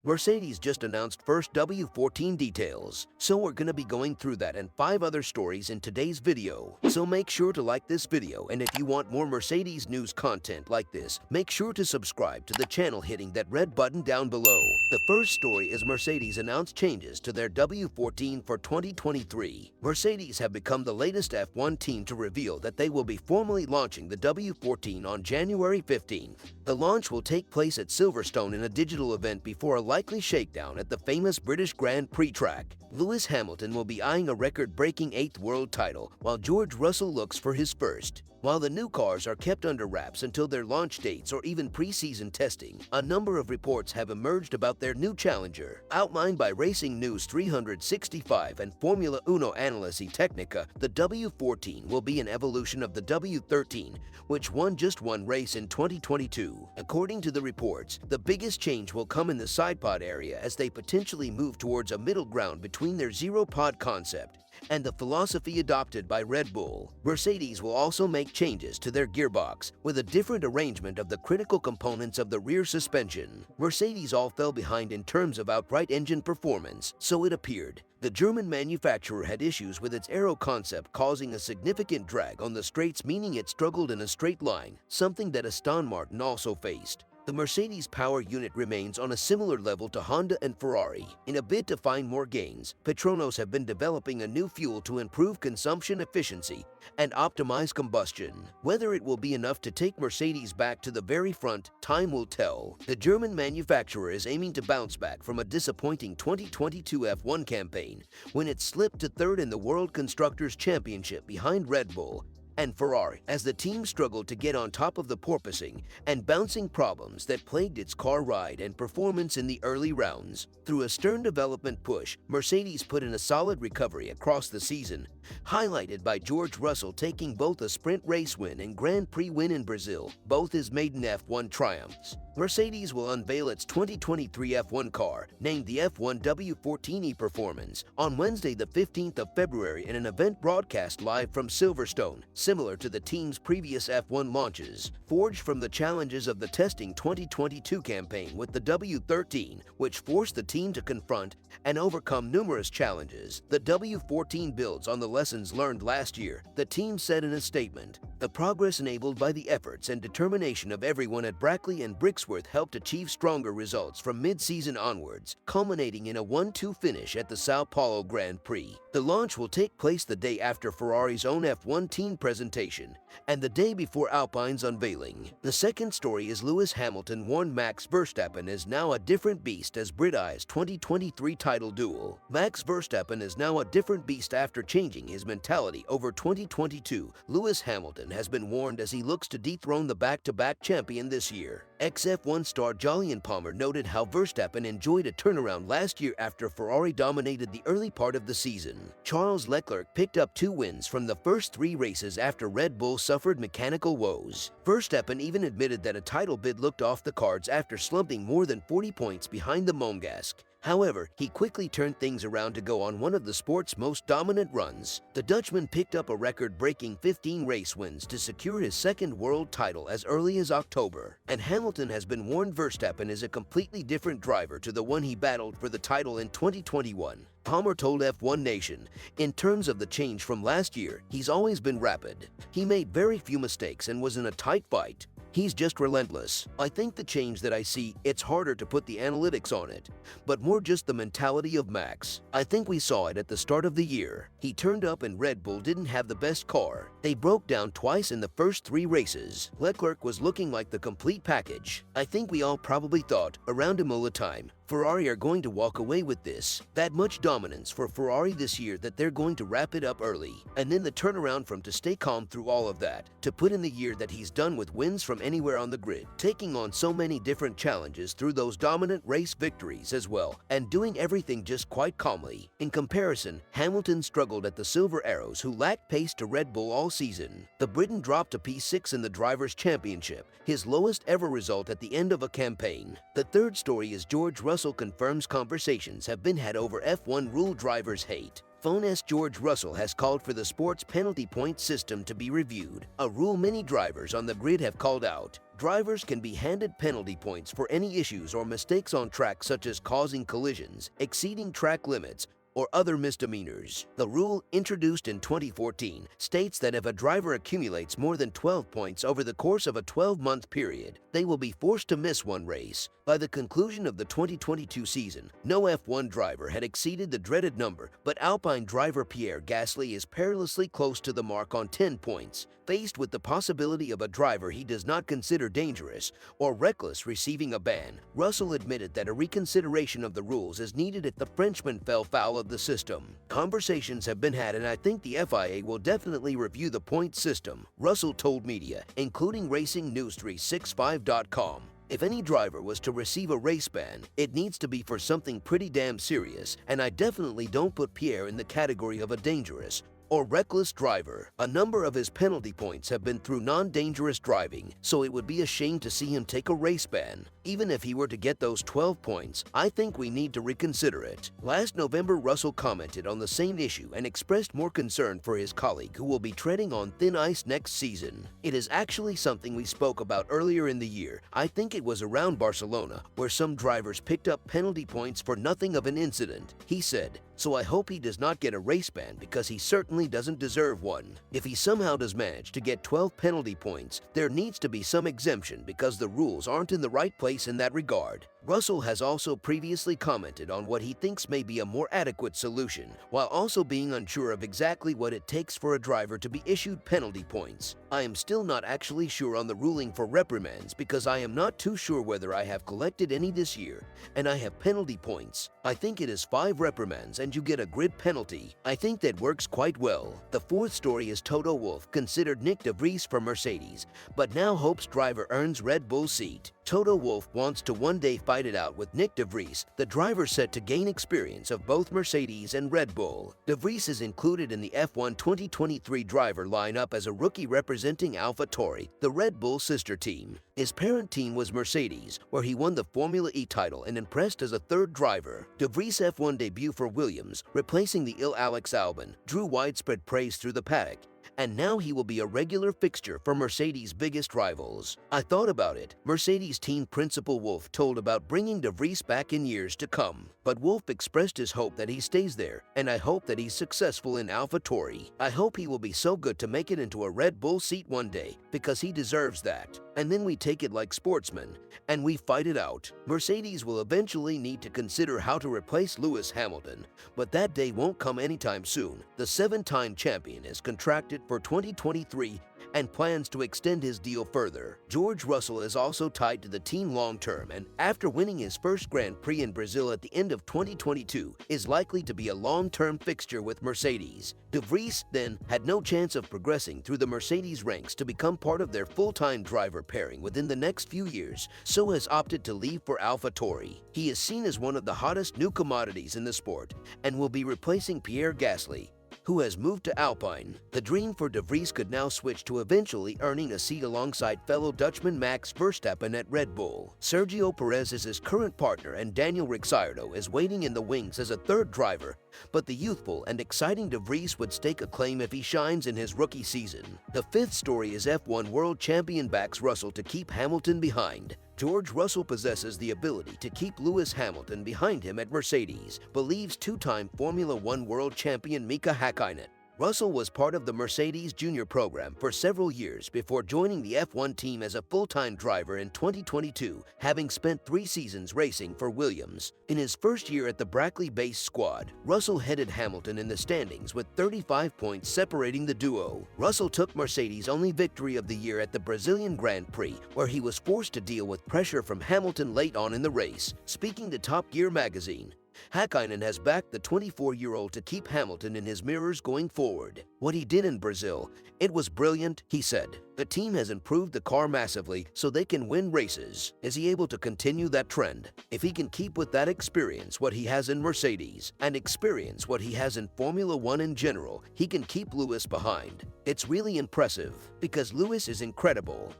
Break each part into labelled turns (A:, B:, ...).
A: Mercedes just announced first W14 details, so we're gonna be going through that and 5 other stories in today's video. So make sure to like this video, and if you want more Mercedes news content like this, make sure to subscribe to the channel hitting that red button down below. The first story is Mercedes announced changes to their W14 for 2023. Mercedes have become the latest F1 team to reveal that they will be formally launching the W14 on January 15th. The launch will take place at Silverstone in a digital event before a likely shakedown at the famous British Grand Prix track. Lewis Hamilton will be eyeing a record-breaking 8th world title, while George Russell looks for his first. While the new cars are kept under wraps until their launch dates or even pre-season testing, a number of reports have emerged about their new challenger. Outlined by Racing News 365 and Formula Uno Analisi Tecnica, the W14 will be an evolution of the W13, which won just one race in 2022. According to the reports, the biggest change will come in the sidepod area as they potentially move towards a middle ground between their zero-pod concept and the philosophy adopted by Red Bull. Mercedes will also make changes to their gearbox, with a different arrangement of the critical components of the rear suspension. Mercedes all fell behind in terms of outright engine performance, so it appeared. The German manufacturer had issues with its aero concept, causing a significant drag on the straights, meaning it struggled in a straight line, something that Aston Martin also faced. The Mercedes power unit remains on a similar level to Honda and Ferrari. In a bid to find more gains, Petronas have been developing a new fuel to improve consumption efficiency and optimize combustion. Whether it will be enough to take Mercedes back to the very front, time will tell. The German manufacturer is aiming to bounce back from a disappointing 2022 F1 campaign, when it slipped to third in the World Constructors' Championship behind Red Bull and Ferrari, as the team struggled to get on top of the porpoising and bouncing problems that plagued its car ride and performance in the early rounds. Through a stern development push, Mercedes put in a solid recovery across the season, highlighted by George Russell taking both a sprint race win and Grand Prix win in Brazil, both his maiden F1 triumphs. Mercedes will unveil its 2023 F1 car, named the F1 W14 Performance, on Wednesday the 15th of February in an event broadcast live from Silverstone, similar to the team's previous F1 launches. Forged from the challenges of the testing 2022 campaign with the W13, which forced the team to confront and overcome numerous challenges, the W14 builds on the lessons learned last year, the team said in a statement. The progress enabled by the efforts and determination of everyone at Brackley and Brixworth helped achieve stronger results from mid-season onwards, culminating in a 1-2 finish at the Sao Paulo Grand Prix. The launch will take place the day after Ferrari's own F1 team presentation and the day before Alpine's unveiling. The second story is Lewis Hamilton warned Max Verstappen is now a different beast as Brit eyes 2023 title duel. Max Verstappen is now a different beast after changing his mentality over 2022. Lewis Hamilton has been warned as he looks to dethrone the back-to-back champion this year. Ex-F1 star Jolyon Palmer noted how Verstappen enjoyed a turnaround last year after Ferrari dominated the early part of the season. Charles Leclerc picked up 2 wins from the first 3 races after Red Bull suffered mechanical woes. Verstappen even admitted that a title bid looked off the cards after slumping more than 40 points behind the Monegasque. However, he quickly turned things around to go on one of the sport's most dominant runs. The Dutchman picked up a record-breaking 15 race wins to secure his second world title as early as October, and Hamilton has been warned Verstappen is a completely different driver to the one he battled for the title in 2021. Palmer told F1 Nation, in terms of the change from last year, he's always been rapid. He made very few mistakes and was in a tight fight. He's just relentless. I think the change that I see, it's harder to put the analytics on it, but more just the mentality of Max. I think we saw it at the start of the year. He turned up and Red Bull didn't have the best car. They broke down twice in the first 3 races. Leclerc was looking like the complete package. I think we all probably thought, around Imola time, Ferrari are going to walk away with this. That much dominance for Ferrari this year that they're going to wrap it up early. And then the turnaround from to stay calm through all of that, to put in the year that he's done with wins from anywhere on the grid, taking on so many different challenges through those dominant race victories as well, and doing everything just quite calmly. In comparison, Hamilton struggled at the Silver Arrows, who lacked pace to Red Bull all season. The Briton dropped to P6 in the Drivers' Championship, his lowest ever result at the end of a campaign. The third story is George Russell confirms conversations have been had over F1 rule drivers hate. Phone's George Russell has called for the sport's penalty point system to be reviewed, a rule many drivers on the grid have called out. Drivers can be handed penalty points for any issues or mistakes on track, such as causing collisions, exceeding track limits, or other misdemeanors. The rule, introduced in 2014, states that if a driver accumulates more than 12 points over the course of a 12-month period, they will be forced to miss one race. By the conclusion of the 2022 season, no F1 driver had exceeded the dreaded number, but Alpine driver Pierre Gasly is perilously close to the mark on 10 points. Faced with the possibility of a driver he does not consider dangerous or reckless receiving a ban, Russell admitted that a reconsideration of the rules is needed if the Frenchman fell foul of the system. Conversations have been had, and I think the FIA will definitely review the point system, Russell told media, including RacingNews365.com. If any driver was to receive a race ban, it needs to be for something pretty damn serious, and I definitely don't put Pierre in the category of a dangerous or reckless driver. A number of his penalty points have been through non-dangerous driving, so it would be a shame to see him take a race ban. Even if he were to get those 12 points, I think we need to reconsider it. Last November, Russell commented on the same issue and expressed more concern for his colleague who will be treading on thin ice next season. It is actually something we spoke about earlier in the year. I think it was around Barcelona, where some drivers picked up penalty points for nothing of an incident. He said, "So I hope he does not get a race ban, because he certainly doesn't deserve one. If he somehow does manage to get 12 penalty points, there needs to be some exemption, because the rules aren't in the right place in that regard." Russell has also previously commented on what he thinks may be a more adequate solution, while also being unsure of exactly what it takes for a driver to be issued penalty points. "I am still not actually sure on the ruling for reprimands, because I am not too sure whether I have collected any this year, and I have penalty points. I think it is 5 reprimands and you get a grid penalty. I think that works quite well." The fourth story is Toto Wolff considered Nick de Vries for Mercedes, but now hopes driver earns Red Bull seat. Toto Wolff wants to one day fight it out with Nick de Vries, the driver set to gain experience of both Mercedes and Red Bull. De Vries is included in the F1 2023 driver lineup as a rookie representing AlphaTauri, the Red Bull sister team. His parent team was Mercedes, where he won the Formula E title and impressed as a third driver. De Vries' F1 debut for Williams, replacing the ill Alex Albon, drew widespread praise through the paddock, and now he will be a regular fixture for Mercedes' biggest rivals. "I thought about it," Mercedes team principal Wolff told about bringing de Vries back in years to come. But Wolff expressed his hope that he stays there, and I hope that he's successful in AlphaTauri. "I hope he will be so good to make it into a Red Bull seat one day, because he deserves that. And then we take it like sportsmen, and we fight it out." Mercedes will eventually need to consider how to replace Lewis Hamilton, but that day won't come anytime soon. The 7-time champion is contracted for 2023 and plans to extend his deal further. George Russell is also tied to the team long-term, and after winning his first Grand Prix in Brazil at the end of 2022, is likely to be a long-term fixture with Mercedes. De Vries, then, had no chance of progressing through the Mercedes ranks to become part of their full-time driver pairing within the next few years, so has opted to leave for AlphaTauri. He is seen as one of the hottest new commodities in the sport, and will be replacing Pierre Gasly, who has moved to Alpine. The dream for de Vries could now switch to eventually earning a seat alongside fellow Dutchman Max Verstappen at Red Bull. Sergio Perez is his current partner, and Daniel Ricciardo is waiting in the wings as a third driver, but the youthful and exciting de Vries would stake a claim if he shines in his rookie season. The fifth story is F1 world champion backs Russell to keep Hamilton behind. George Russell possesses the ability to keep Lewis Hamilton behind him at Mercedes, believes 2-time Formula One world champion Mika Häkkinen. Russell was part of the Mercedes Junior program for several years before joining the F1 team as a full-time driver in 2022, having spent 3 seasons racing for Williams. In his first year at the Brackley-based squad, Russell headed Hamilton in the standings with 35 points separating the duo. Russell took Mercedes' only victory of the year at the Brazilian Grand Prix, where he was forced to deal with pressure from Hamilton late on in the race. Speaking to Top Gear magazine, Häkkinen has backed the 24-year-old to keep Hamilton in his mirrors going forward. "What he did in Brazil, it was brilliant," he said. "The team has improved the car massively so they can win races. Is he able to continue that trend? If he can keep with that experience what he has in Mercedes, and experience what he has in Formula One in general, he can keep Lewis behind. It's really impressive, because Lewis is incredible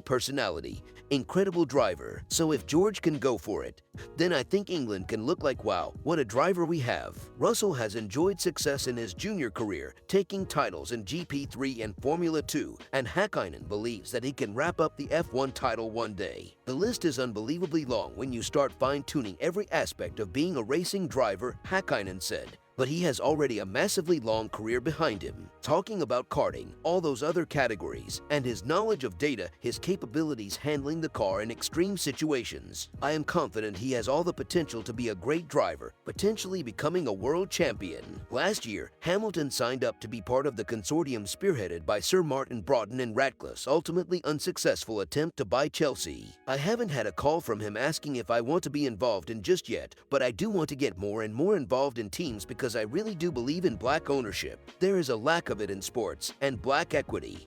A: personality, incredible driver. So if George can go for it, then I think England can look like, wow, what a driver we have." Russell has enjoyed success in his junior career, taking titles in GP3 and Formula 2, and Häkkinen Häkkinen believes that he can wrap up the F1 title one day. The list is unbelievably long when you start fine-tuning every aspect of being a racing driver, Häkkinen said. But he has already a massively long career behind him, talking about karting, all those other categories, and his knowledge of data, his capabilities handling the car in extreme situations. I am confident he has all the potential to be a great driver, potentially becoming a world champion. Last year, Hamilton signed up to be part of the consortium spearheaded by Sir Martin Broughton and Ratcliffe's ultimately unsuccessful attempt to buy Chelsea. I haven't had a call from him asking if I want to be involved in just yet, but I do want to get more and more involved in teams because I really do believe in black ownership. There is a lack of it in sports, and black equity.